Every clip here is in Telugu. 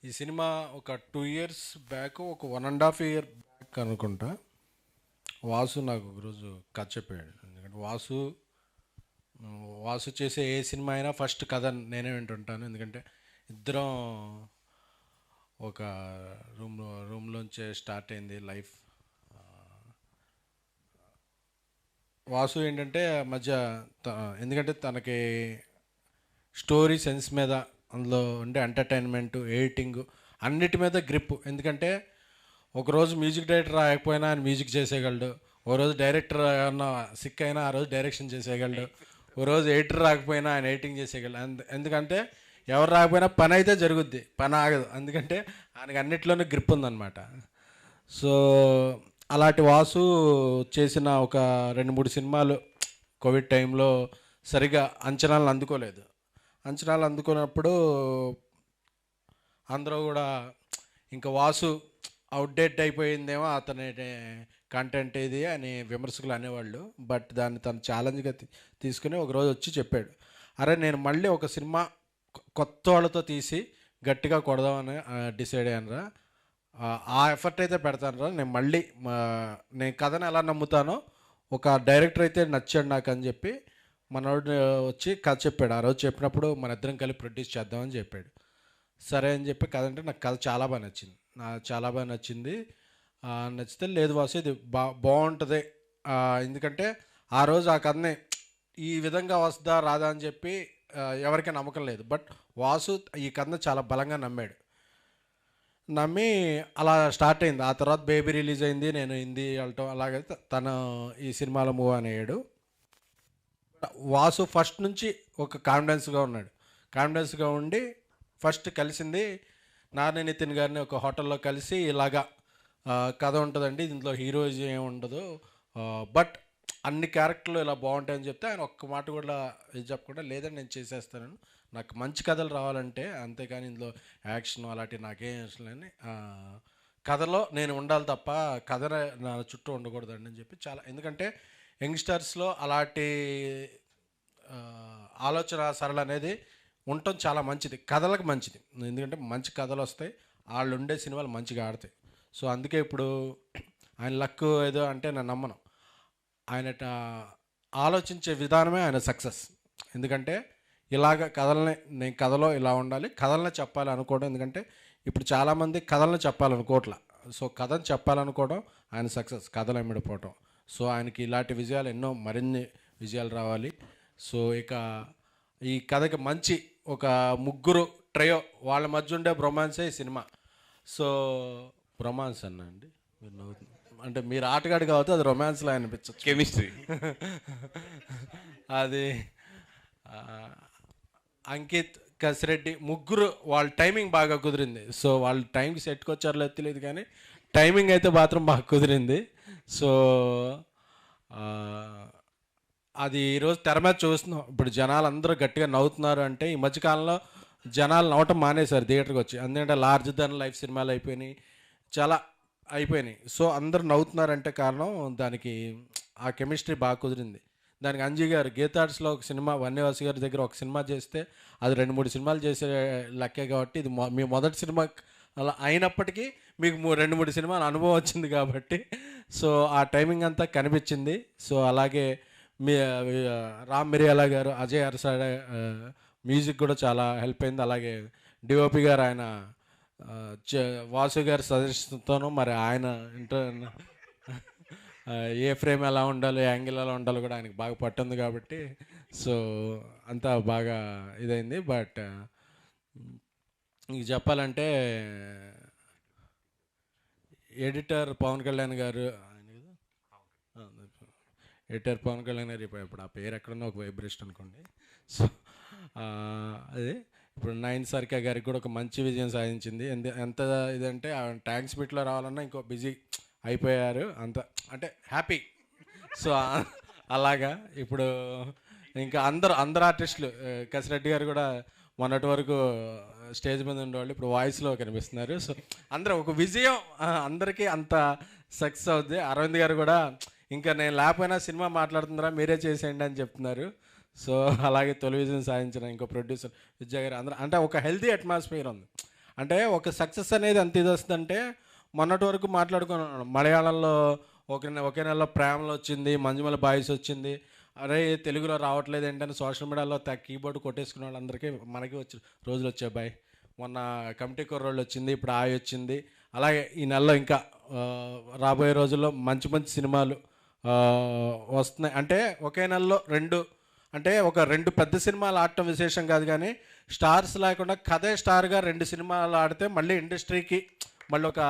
ఈ సినిమా ఒక 2 ఇయర్స్ బ్యాక్, ఒక 1.5 ఇయర్ బ్యాక్ అనుకుంటా. వాసు నాకు ఒకరోజు కథ చెప్పాడు. ఎందుకంటే వాసు చేసే ఏ సినిమా అయినా ఫస్ట్ కథ నేనే వింటుంటాను. ఎందుకంటే ఇద్దరం ఒక రూమ్లోంచే స్టార్ట్ అయింది లైఫ్. వాసు ఏంటంటే మధ్య ఎందుకంటే తనకి స్టోరీ సెన్స్ మీద, అందులో ఉండే ఎంటర్టైన్మెంట్, ఎడిటింగ్ అన్నిటి మీద గ్రిప్. ఎందుకంటే ఒకరోజు మ్యూజిక్ డైరెక్టర్ రాకపోయినా ఆయన మ్యూజిక్ చేసేయగలడు. ఓ రోజు డైరెక్టర్ ఏమన్నా సిక్ అయినా ఆ రోజు డైరెక్షన్ చేసేయగలడు. ఓ రోజు ఎడిటర్ రాకపోయినా ఆయన ఎడిటింగ్ చేసేయగలడు. ఎందుకంటే ఎవరు రాకపోయినా పని అయితే జరుగుద్ది, పని ఆగదు. ఎందుకంటే ఆయనకి అన్నిట్లోనే గ్రిప్ ఉందన్నమాట. సో అలాంటి వాసు చేసిన ఒక 2-3 సినిమాలు కోవిడ్ టైంలో సరిగా అంచనాలను అందుకోలేదు. అంచనాలు అందుకున్నప్పుడు అందరూ కూడా ఇంకా వాసు అవుట్డేట్ అయిపోయిందేమో అతని కంటెంట్ ఇది అని విమర్శకులు అనేవాళ్ళు. బట్ దాన్ని తను ఛాలెంజ్గా తీసుకుని ఒకరోజు వచ్చి చెప్పాడు, అరే నేను మళ్ళీ ఒక సినిమా కొత్త వాళ్ళతో తీసి గట్టిగా కొడదామని డిసైడ్ అయ్యానురా. ఆ ఎఫర్ట్ అయితే పెడతానురా. నేను మళ్ళీ నేను కథను ఎలా నమ్ముతానో ఒక డైరెక్టర్ అయితే నచ్చాడు నాకు అని చెప్పి మనోడు వచ్చి కథ చెప్పాడు. ఆ రోజు చెప్పినప్పుడు మన ఇద్దరం కలిపి ప్రొడ్యూస్ చేద్దామని చెప్పాడు. సరే అని చెప్పి కథ అంటే నాకు కథ చాలా బాగా నచ్చింది. చాలా బాగా నచ్చింది. నచ్చితే లేదు వాసు ఇది బాగుంటుంది. ఎందుకంటే ఆ రోజు ఆ కథని ఈ విధంగా వస్తుందా రాదా అని చెప్పి ఎవరికీ నమ్మకం లేదు. బట్ వాసు ఈ కథను చాలా బలంగా నమ్మి అలా స్టార్ట్ అయింది. ఆ తర్వాత బేబీ రిలీజ్ అయింది, నేను హిందీ వెళ్ళటం, అలాగే తను ఈ సినిమాలో మూవ్ అని అయ్యాడు. వాసు ఫస్ట్ నుంచి ఒక కాన్ఫిడెన్స్గా ఉన్నాడు. కాన్ఫిడెన్స్గా ఉండి ఫస్ట్ కలిసింది నాని నితిన్ గారిని ఒక హోటల్లో కలిసి, ఇలాగా కథ ఉంటుందండి, దీంట్లో హీరోయిజం ఏమి ఉండదు, బట్ అన్ని క్యారెక్టర్లు ఇలా బాగుంటాయని చెప్తే ఆయన ఒక్క మాట కూడా ఇది చెప్పకుండా, లేదండి నేను చేసేస్తాను, నాకు మంచి కథలు రావాలంటే, అంతేకాని ఇందులో యాక్షన్ అలాంటివి నాకేం ఇష్టం లేని, కథలో నేను ఉండాలి తప్ప కథ నా చుట్టూ ఉండకూడదండి అని చెప్పి చాలా. ఎందుకంటే యంగ్స్టర్స్లో అలాంటి ఆలోచన సరళ అనేది ఉండటం చాలా మంచిది, కథలకు మంచిది. ఎందుకంటే మంచి కథలు వస్తాయి, వాళ్ళు ఉండే సినిమాలు మంచిగా ఆడతాయి. సో అందుకే ఇప్పుడు ఆయన లక్ ఏదో అంటే నేను నమ్మను. ఆయన ఆలోచించే విధానమే ఆయన సక్సెస్. ఎందుకంటే ఇలాగ కథల్ని, నేను కథలో ఇలా ఉండాలి, కథల్ని చెప్పాలి అనుకోవడం. ఎందుకంటే ఇప్పుడు చాలామంది కథలను చెప్పాలనుకోవట్లా. సో కథను చెప్పాలనుకోవడం ఆయన సక్సెస్, కథలు ఎమ్మిడిపోవటం. సో ఆయనకి ఇలాంటి విజయాలు ఎన్నో, మరిన్ని విజయాలు రావాలి. సో ఇక ఈ కథకి మంచి ఒక ముగ్గురు ట్రయో, వాళ్ళ మధ్య ఉండే బ్రొమాన్సే ఈ సినిమా. సో రొమాన్స్ అన్న అండి, మీరు నవ్వుతుంది అంటే మీరు ఆటగాడు కావచ్చు, అది రొమాన్స్లో అనిపించచ్చు, కెమిస్ట్రీ. అది అంకిత్, కసిరెడ్డి ముగ్గురు వాళ్ళ టైమింగ్ బాగా కుదిరింది. సో వాళ్ళు టైంకి సెట్కి వచ్చారో లేదు తెలియదు, కానీ టైమింగ్ అయితే మాత్రం బాగా కుదిరింది. సో అది ఈరోజు తెర మీద చూస్తున్నాం. ఇప్పుడు జనాలు అందరూ గట్టిగా నవ్వుతున్నారు అంటే ఈ మధ్యకాలంలో జనాలు నవ్వటం మానేశారు థియేటర్కి వచ్చి. ఎందుకంటే లార్జ్ దెన్ లైఫ్ సినిమాలు అయిపోయినాయి, చాలా అయిపోయినాయి. సో అందరు నవ్వుతున్నారంటే కారణం దానికి ఆ కెమిస్ట్రీ బాగా కుదిరింది. దానికి అంజీ గారు గీతార్ట్స్లో ఒక సినిమా, వన్యవాసి గారి దగ్గర ఒక సినిమా చేస్తే అది 2-3 సినిమాలు చేసే లెక్కే. కాబట్టి ఇది మీ మొదటి సినిమా అలా అయినప్పటికీ మీకు 2-3 సినిమాల అనుభవం వచ్చింది కాబట్టి సో ఆ టైమింగ్ అంతా కనిపించింది. సో అలాగే మీ రామ్ మిరియాల గారు, అజయ్ అరసాడ మ్యూజిక్ కూడా చాలా హెల్ప్ అయింది. అలాగే డిఓపి గారు ఆయన వాసు గారి సజెషన్తోనూ, మరి ఆయన ఏ ఫ్రేమ్ ఎలా ఉండాలి, యాంగిల్ ఎలా ఉండాలో కూడా ఆయనకి బాగా పట్టుంది కాబట్టి సో అంతా బాగా ఇదైంది. బట్ ఇంక చెప్పాలంటే ఎడిటర్ పవన్ కళ్యాణ్ గారు, ఎడిటర్ పవన్ కళ్యాణ్ గారు ఇప్పుడు ఆ పేరు ఎక్కడన్నా ఒక వైబ్రేషన్ అనుకోండి. సో అదే ఇప్పుడు నైన్ సర్కా గారికి కూడా ఒక మంచి విజయం సాధించింది. ఎంత ఇదంటే ట్యాంక్స్ బిట్లో రావాలన్నా ఇంకో బిజీ అయిపోయారు, అంత అంటే హ్యాపీ. సో అలాగా ఇప్పుడు ఇంకా అందరు ఆర్టిస్టులు, కసిరెడ్డి గారు కూడా మొన్నటి వరకు స్టేజ్ మీద ఉండేవాళ్ళు, ఇప్పుడు వాయిస్లో కనిపిస్తున్నారు. సో అందరూ ఒక విజయం, అందరికీ అంత సక్సెస్ అవుద్ది. అరవింద్ గారు కూడా ఇంకా నేను లేకపోయినా సినిమా మాట్లాడుతుందిరా మీరే చేసేయండి అని చెప్తున్నారు. సో అలాగే తొలి విజయం సాధించిన ఇంకో ప్రొడ్యూసర్ విజయ్ గారు, అందరూ అంటే ఒక హెల్తీ అట్మాస్ఫియర్ ఉంది. అంటే ఒక సక్సెస్ అనేది ఎంత ఇది వస్తుందంటే మొన్నటి వరకు మాట్లాడుకున్నాను మలయాళంలో ఒకే నెలలో ప్రేమలో వచ్చింది, మంజుమల బాయ్స్ వచ్చింది, అరే తెలుగులో రావట్లేదు ఏంటని సోషల్ మీడియాలో కీబోర్డ్ కొట్టేసుకున్న వాళ్ళందరికీ మనకి వచ్చి రోజులు వచ్చాయి బాయ్. మొన్న కమిటీ కుర్రోళ్ళు వచ్చింది, ఇప్పుడు ఆయి వచ్చింది. అలాగే ఈ నెలలో ఇంకా రాబోయే రోజుల్లో మంచి మంచి సినిమాలు వస్తున్నాయి. అంటే ఒకే నెలలో అంటే ఒక రెండు పెద్ద సినిమాలు ఆడటం విశేషం కాదు, కానీ స్టార్స్ లేకుండా కథే స్టార్గా రెండు సినిమాలు ఆడితే మళ్ళీ ఇండస్ట్రీకి మళ్ళీ ఒక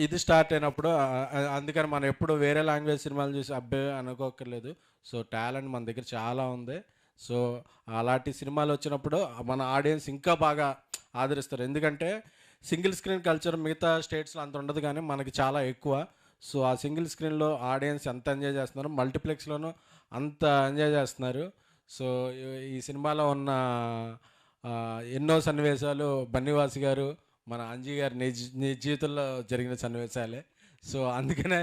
ఇది స్టార్ట్ అయినప్పుడు అందుకని మనం ఎప్పుడు వేరే లాంగ్వేజ్ సినిమాలు చూసి అబ్బే అనుకోకర్లేదు. సో టాలెంట్ మన దగ్గర చాలా ఉంది. సో అలాంటి సినిమాలు వచ్చినప్పుడు మన ఆడియన్స్ ఇంకా బాగా ఆదరిస్తారు. ఎందుకంటే సింగిల్ స్క్రీన్ కల్చర్ మిగతా స్టేట్స్లో అంత ఉండదు, కానీ మనకి చాలా ఎక్కువ. సో ఆ సింగిల్ స్క్రీన్లో ఆడియన్స్ ఎంత ఎంజాయ్ చేస్తున్నారు, మల్టీప్లెక్స్లోనూ అంత ఎంజాయ్ చేస్తున్నారు. సో ఈ సినిమాలో ఉన్న ఎన్నో సన్నివేశాలు బన్నీవాసి గారు, మన అంజీ గారి నిజ జీవితంలో జరిగిన సన్నివేశాలే. సో అందుకనే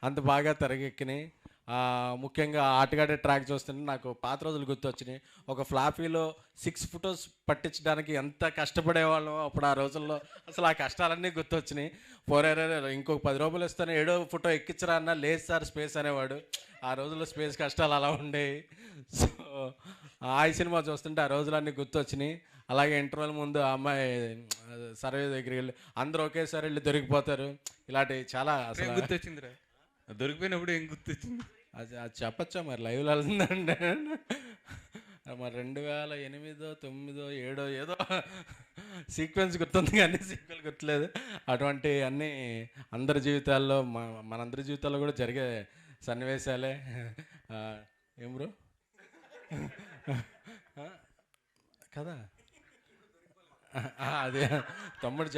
అంత బాగా తెరకెక్కినాయి. ముఖ్యంగా ఆటగాడే ట్రాక్ చూస్తుంటే నాకు పాత రోజులు గుర్తొచ్చినాయి. ఒక ఫ్లాఫీలో 6 ఫొటోస్ పట్టించడానికి ఎంత కష్టపడేవాళ్ళం అప్పుడు ఆ రోజుల్లో. అసలు ఆ కష్టాలన్నీ గుర్తొచ్చినాయి. పోరారే ఇంకొక 10 రూపాయలు ఇస్తాను 7వ ఫోటో ఎక్కించరా అన్న, లేదు సార్ స్పేస్ అనేవాడు. ఆ రోజుల్లో స్పేస్ కష్టాలు అలా ఉండేవి. సో ఆ సినిమా చూస్తుంటే ఆ రోజులన్నీ గుర్తొచ్చినాయి. అలాగే ఇంటర్వెల్ ముందు ఆ అమ్మాయి సర్వే దగ్గరికి వెళ్ళి అందరూ ఒకేసారి వెళ్ళి దొరికిపోతారు. ఇలాంటివి చాలా అసలు గుర్తొచ్చిందిరా. దొరికిపోయినప్పుడు ఏం గుర్తొచ్చింది? అది అది చెప్పచ్చా మరి లైవ్లో వెళ్తుందంటే మరి 2008, 2009, 2007 ఏదో సీక్వెన్స్ గుర్తుంది కానీ సీక్వెల్ గుర్తులేదు. అటువంటి అన్నీ అందరి జీవితాల్లో మనందరి జీవితాల్లో కూడా జరిగే సన్నివేశాలే. ఏం బ్రో కదా, అదే తమ్ముడు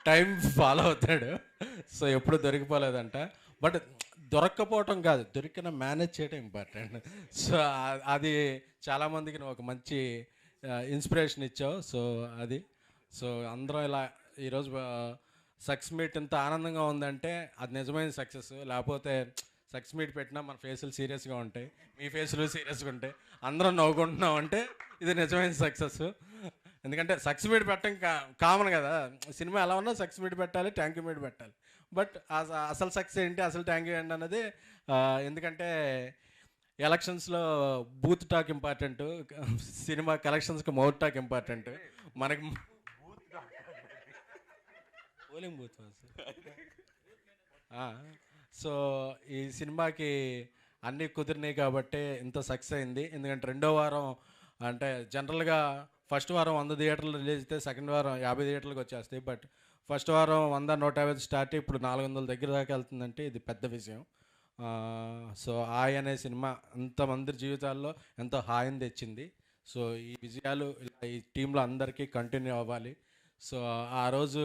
టైం ఫాలో అవుతాడు. సో ఎప్పుడు దొరికిపోలేదంట. బట్ దొరక్కపోవటం కాదు, దొరికిన మేనేజ్ చేయడం ఇంపార్టెంట్. సో అది చాలామందికి నువ్వు ఒక మంచి ఇన్స్పిరేషన్ ఇచ్చావు. సో అది సో అందరం ఇలా ఈరోజు సక్సెస్ మీట్ ఇంత ఆనందంగా ఉందంటే అది నిజమైన సక్సెస్. లేకపోతే సక్సెస్ మీట్ పెట్టినా మన ఫేసులు సీరియస్గా ఉంటాయి, మీ ఫేసులు సీరియస్గా ఉంటాయి, అందరం నవ్వుకుంటున్నాం అంటే ఇది నిజమైన సక్సెస్. ఎందుకంటే సక్సెస్ మీట్ పెట్టడం కామన్ కదా, సినిమా ఎలా ఉన్నా సక్సెస్ మీట్ పెట్టాలి, థ్యాంక్ యూ మీట్ పెట్టాలి. బట్ అసలు సక్సెస్ ఏంటి, అసలు థ్యాంక్ యూ ఏంటి అన్నది ఎందుకంటే ఎలక్షన్స్లో బూత్ టాక్ ఇంపార్టెంట్, సినిమా కలెక్షన్స్కి మౌత్ టాక్ ఇంపార్టెంట్. మనకి పోలింగ్ బూత్. సో ఈ సినిమాకి అన్నీ కుదిరినాయి కాబట్టి ఇంత సక్సెస్ అయింది. ఎందుకంటే రెండో వారం అంటే జనరల్గా ఫస్ట్ వారం 100 థియేటర్లు రిలీజ్ అయితే సెకండ్ వారం 50 థియేటర్లకు వచ్చేస్తాయి. బట్ ఫస్ట్ వారం 100, 150 స్టార్ట్ ఇప్పుడు 400 దగ్గర దాకా వెళ్తుందంటే ఇది పెద్ద విషయం. సో హాయ్ అనే సినిమా అంతమంది జీవితాల్లో ఎంతో హాయిని తెచ్చింది. సో ఈ విజయాలు ఈ టీంలో అందరికీ కంటిన్యూ అవ్వాలి. సో ఆ రోజు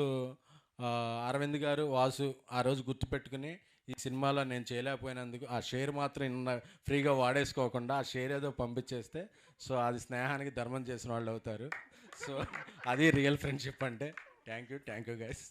అరవింద్ గారు, వాసు ఆ రోజు గుర్తుపెట్టుకుని ఈ సినిమాలో నేను చేయలేకపోయినందుకు ఆ షేర్ మాత్రం ఫ్రీగా వాడేసుకోకుండా ఆ షేర్ ఏదో పంపించేస్తే సో అది స్నేహానికి ధర్మం చేసిన వాళ్ళు అవుతారు. సో అది రియల్ ఫ్రెండ్షిప్ అంటే. Thank you guys.